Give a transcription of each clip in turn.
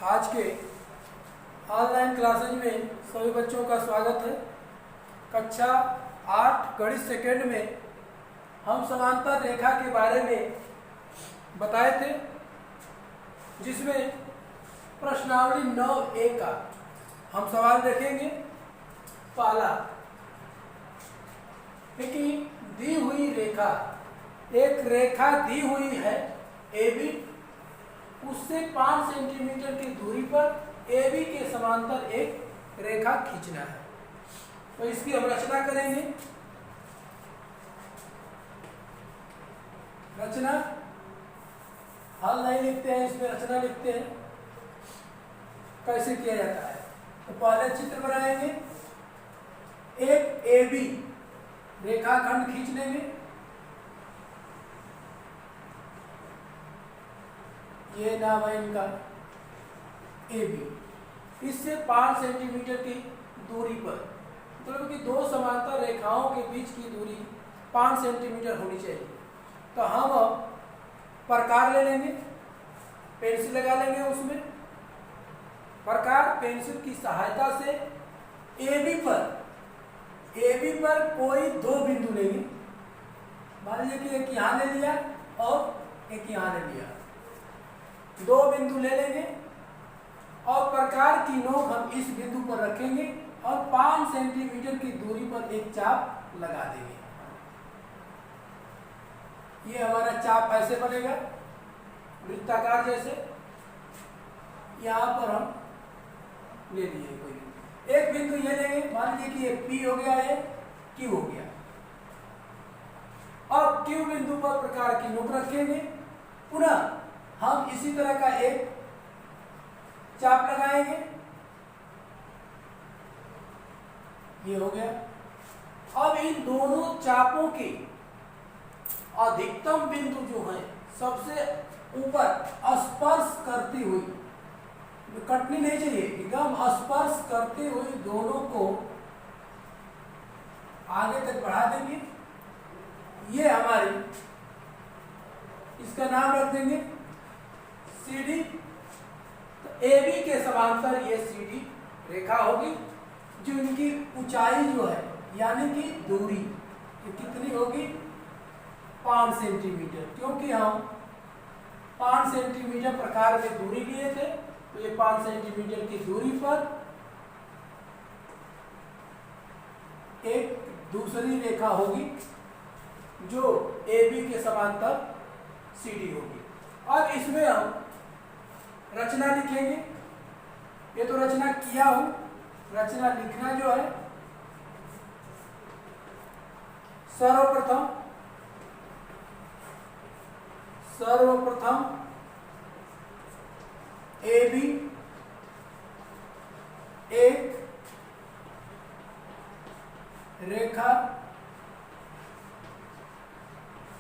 आज के online classes में सभी बच्चों का स्वागत है। कक्षा 8 गणित सेकेंड में हम समांतर रेखा के बारे में बताए थे, जिसमें प्रश्नावली 9A का हम सवाल देखेंगे। पहला है कि दी हुई रेखा, एक रेखा दी हुई है AB, उससे 5 सेंटीमीटर की दूरी पर AB के समांतर एक रेखा खींचना है। तो इसकी हम रचना करेंगे। रचना हल नहीं लिखते हैं, इसमें रचना लिखते हैं। कैसे किया जाता है? तो पहले चित्र बनाएंगे, एक AB रेखाखंड खींच लेंगे। ये नाम है इनका AB। इससे 5 सेंटीमीटर की दूरी पर, मतलब कि दो समांतर रेखाओं के बीच की दूरी 5 सेंटीमीटर होनी चाहिए। तो हम प्रकार ले लेंगे, पेंसिल लगा लेंगे। उसमें प्रकार पेंसिल की सहायता से AB पर कोई दो बिंदु लेंगे। मान लीजिए कि एक यहाँ ले लिया और एक यहाँ ले लिया, दो बिंदु ले लेंगे और प्रकार की नोक हम इस बिंदु पर रखेंगे और 5 सेंटीमीटर की दूरी पर एक चाप लगा देंगे। ये हमारा चाप ऐसे बनेगा, वृत्ताकार जैसे। यहाँ पर हम ले लिए कोई एक बिंदु ये लेंगे, मान लीजिए कि ये P हो गया, ये Q हो गया। अब Q बिंदु पर प्रकार की नोक रखेंगे। पुनः हम इसी तरह का एक चाप लगाएंगे। ये हो गया। अब इन दोनों चापों की अधिकतम बिंदु जो है सबसे ऊपर स्पर्श करती हुई, कटनी नहीं चाहिए, एकदम स्पर्श करते हुए दोनों को आगे तक बढ़ा देंगे। ये हमारी, इसका नाम रख देंगे CD। तो AB के समांतर ये CD रेखा होगी, जो इनकी ऊंचाई जो है यानी कि दूरी ये कितनी होगी? 5 सेंटीमीटर। क्योंकि हम 5 सेंटीमीटर प्रकार में दूरी लिए थे, तो ये 5 सेंटीमीटर की दूरी पर एक दूसरी रेखा होगी जो AB के समांतर CD होगी। अब इसमें हम रचना लिखेंगे। ये तो रचना किया हूं, रचना लिखना जो है, सर्वप्रथम AB एक रेखा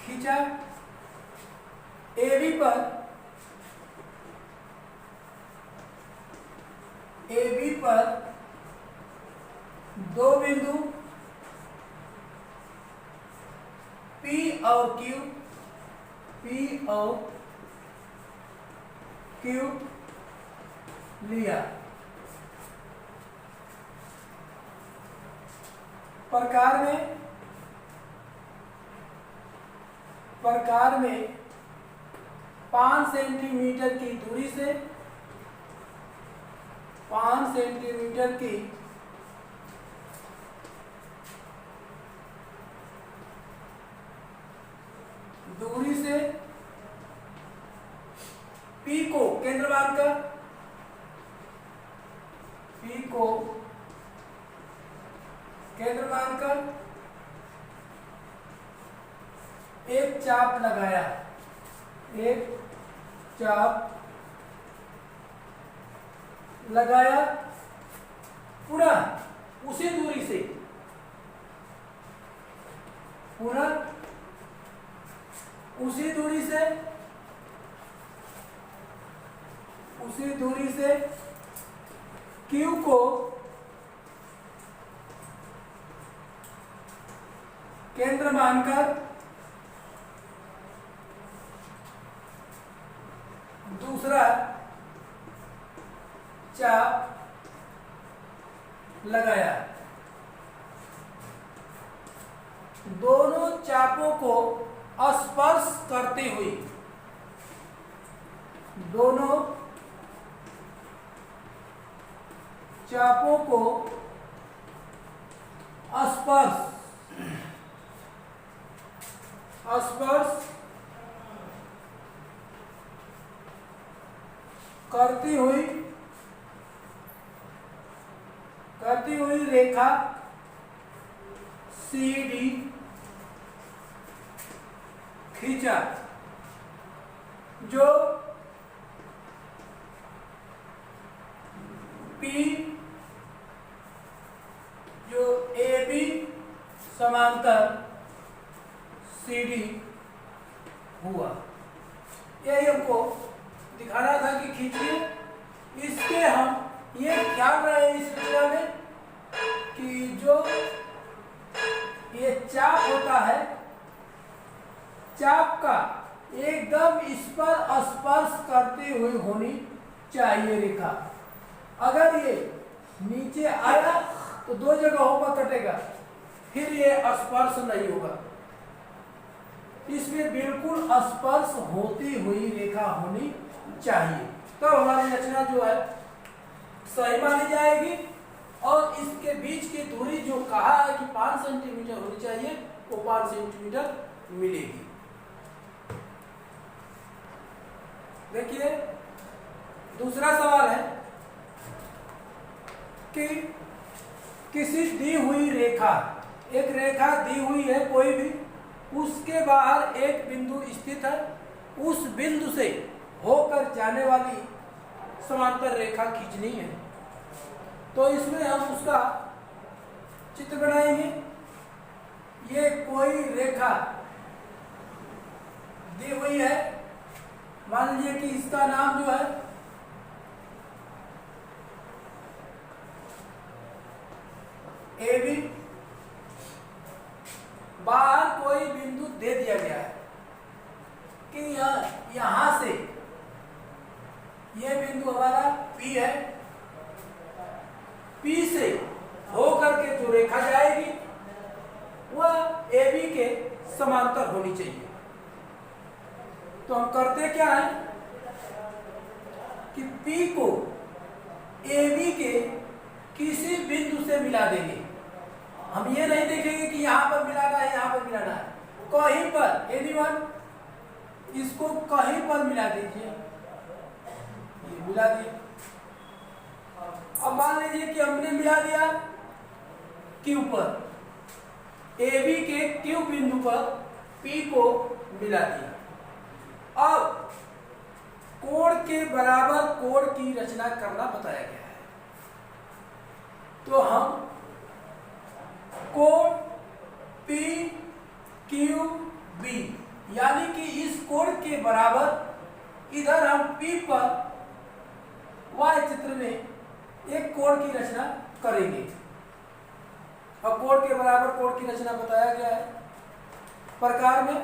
खींचा। AB पर दो बिंदु P और Q लिया। प्रकार में 5 सेंटीमीटर की दूरी से 5 सेंटीमीटर की दूरी से P को केंद्र मानकर, एक चाप लगाया। पुनः उसी दूरी से Q को केंद्र मानकर दूसरा चाप लगाया। दोनों चापों को स्पर्श करते हुए, दोनों चापों को स्पर्श करती हुई रेखा CD खींचा, जो AB समांतर CD हुआ। यही हमको दिखाना था कि खींचिए। इसके हम ये ख्याल रहे इस विषय में कि जो ये चाप होता है, चाप का एकदम इस पर स्पर्श करते हुए होनी चाहिए रेखा। अगर ये नीचे आया तो दो जगहों पर कटेगा, फिर ये स्पर्श नहीं होगा। इसमें बिल्कुल स्पर्श होती हुई रेखा होनी चाहिए, तो हमारी रचना जो है सही मानी जाएगी। और इसके बीच की दूरी जो कहा है कि 5 सेंटीमीटर होनी चाहिए, वो 5 सेंटीमीटर मिलेगी। देखिए दूसरा सवाल है कि किसी दी हुई रेखा, एक रेखा दी हुई है कोई भी, उसके बाहर एक बिंदु स्थित है, उस बिंदु से होकर जाने वाली समांतर रेखा खींचनी है। तो इसमें हम उसका चित्र बनाएंगे। ये कोई रेखा दी हुई है, मान लीजिए कि इसका नाम जो है AB, बाहर कोई बिंदु दे दिया गया है कि यहां से ये बिंदु हमारा P है, P से होकर के जो रेखा जाएगी वह AB के समांतर होनी चाहिए। तो हम करते क्या है कि P को AB के किसी बिंदु से मिला देंगे। हम ये नहीं देखेंगे कि यहां पर मिलाना है, यहां पर मिलाना है, कहीं पर एनीवन इसको कहीं पर मिला दीजिए। ये मिला दिए। अब मान लीजिए कि हमने मिला दिया Q पर, AB के Q बिंदु पर P को मिला दिया। अब कोण के बराबर कोण की रचना करना बताया गया है। तो हम कोण PQB यानी कि इस कोण के बराबर इधर हम P पर y चित्र में एक कोण की रचना करेंगे। और कोण के बराबर कोण की रचना बताया गया है प्रकार में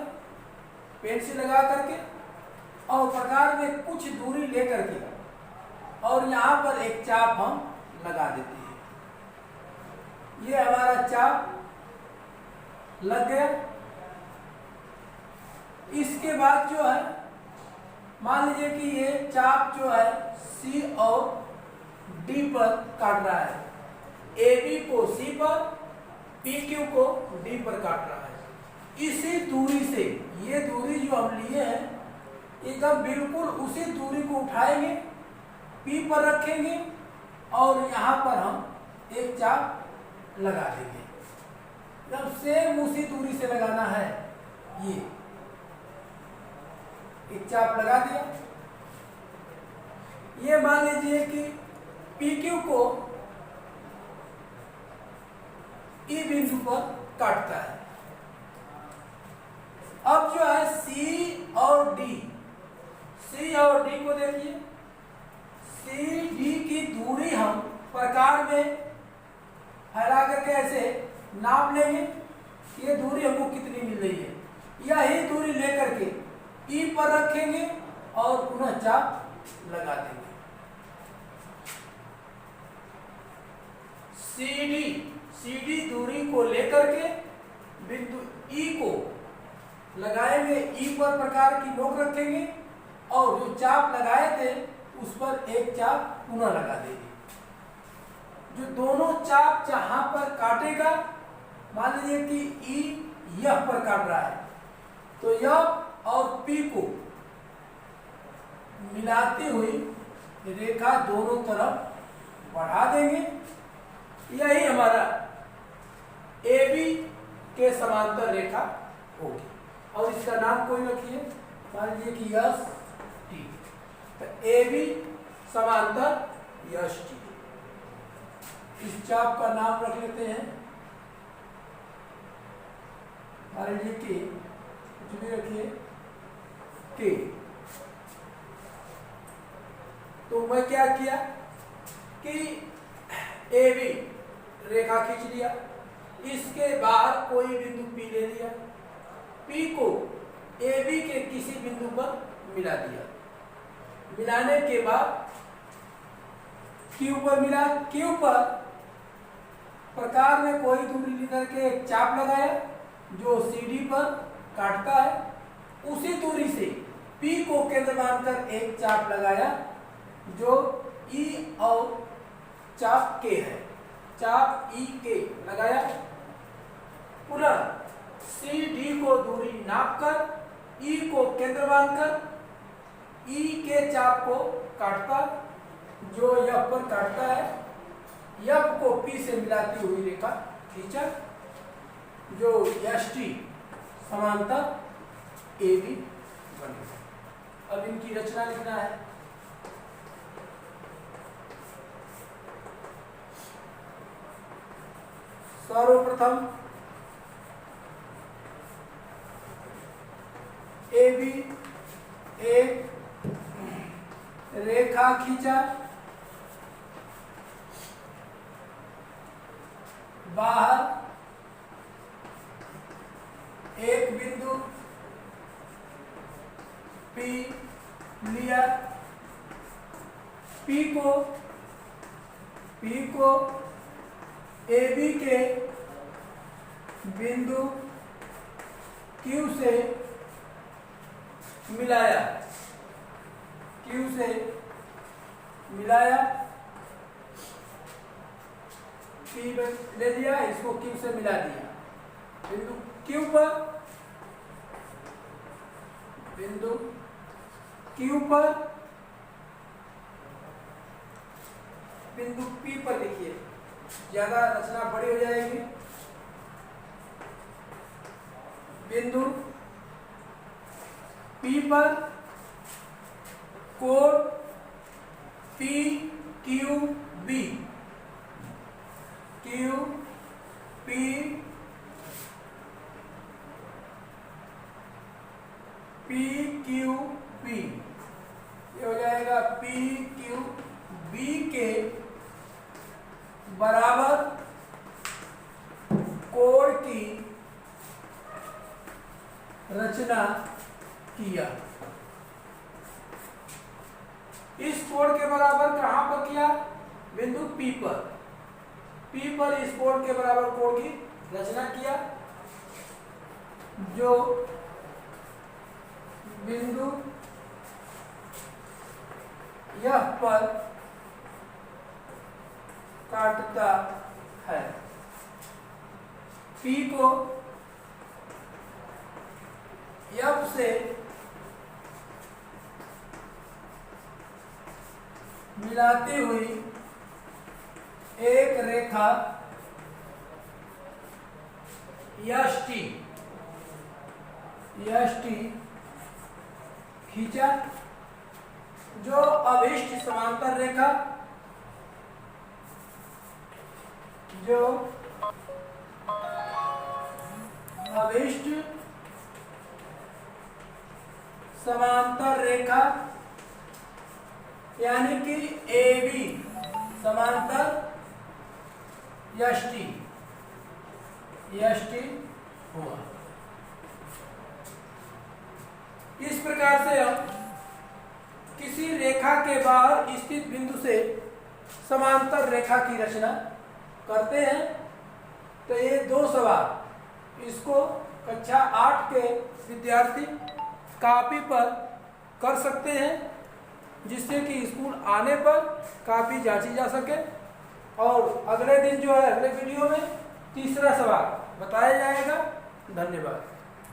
पेंसिल लगा करके, और प्रकार में कुछ दूरी लेकर के, और यहां पर एक चाप हम लगा देते हैं। ये हमारा चाप लग गया। इसके बाद जो है मान लीजिए कि ये चाप जो है C और D पर काट रहा है, AB को C पर, PQ को D पर काट रहा है। इसी दूरी से, ये दूरी जो हम लिए हैं, एकदम बिल्कुल उसी दूरी को उठाएंगे, P पर रखेंगे और यहाँ पर हम एक चाप लगा देंगे। जब सेम उसी दूरी से लगाना है, ये एक चाप लगा दिया। ये मान लीजिए कि PQ को E बिंदु पर काटता है। अब जो है C और D को देखिए, CD की दूरी हम प्रकार में फैला करके ऐसे नाप लेंगे, ये दूरी हमको कितनी मिल रही है। यही दूरी लेकर के E पर रखेंगे और पुनः चाप लगा देंगे। CD दूरी को लेकर के बिंदु E को लगाएंगे, E पर प्रकार की नोक रखेंगे और जो चाप लगाए थे उस पर एक चाप पुनः लगा देंगे। जो दोनों चाप जहां पर काटेगा, मान लीजिए कि E यह पर काट रहा है, तो यह और P को मिलाती हुई रेखा दोनों तरफ बढ़ा देंगे। यही हमारा AB के समांतर रेखा होगी और इसका नाम कोई रखिए, मान लीजिए कि ST। तो AB समांतर ST, इस चाप का नाम रख लेते हैं, मान लीजिए कि कुछ भी रखिए K। तो मैं क्या किया कि AB रेखा खींच लिया, इसके बाद कोई बिंदु P ले लिया, P को AB के किसी बिंदु पर मिला दिया, मिलाने के बाद Q पर मिला, Q पर प्रकार में कोई दूरी लेकर के एक चाप लगाया जो CD पर काटता है, उसी दूरी से P को केंद्र मानकर एक चाप लगाया जो E और चाप K है, चाप EK लगाया। पुनः CD को दूरी नापकर E को केंद्र मानकर E के चाप को काटता जो F पर काटता है, F को P से मिलाती हुई रेखा खींचा जो ST समांतर AB बनेगा। अब इनकी रचना लिखना है। सर्वप्रथम AB एक रेखा खींचा, बाहर एक बिंदु P लिया, P को AB के बिंदु Q से मिलाया, P ले लिया, इसको Q से मिला दिया, बिंदु Q पर बिंदु P पर लिखिए, ज्यादा रचना बड़ी हो जाएगी। बिंदु P पर कोण PQB, PQB ये हो जाएगा PQB के बराबर कोण की रचना किया। इस कोण के बराबर कहां पर किया? बिंदु P पर इस कोण के बराबर कोण की रचना किया जो बिंदु यह पर काटता है। P को F से मिलाती हुई एक रेखा ST खींचा जो अभिष्ट समांतर रेखा समांतर रेखा यानी कि AB समांतर ST हुआ। इस प्रकार से हम किसी रेखा के बाहर स्थित बिंदु से समांतर रेखा की रचना करते हैं। तो ये 2 सवाल इसको कक्षा 8 के विद्यार्थी कॉपी पर कर सकते हैं, जिससे कि स्कूल आने पर काफ़ी जांची जा सके। और अगले दिन जो है, अगले वीडियो में तीसरा सवाल बताया जाएगा। धन्यवाद।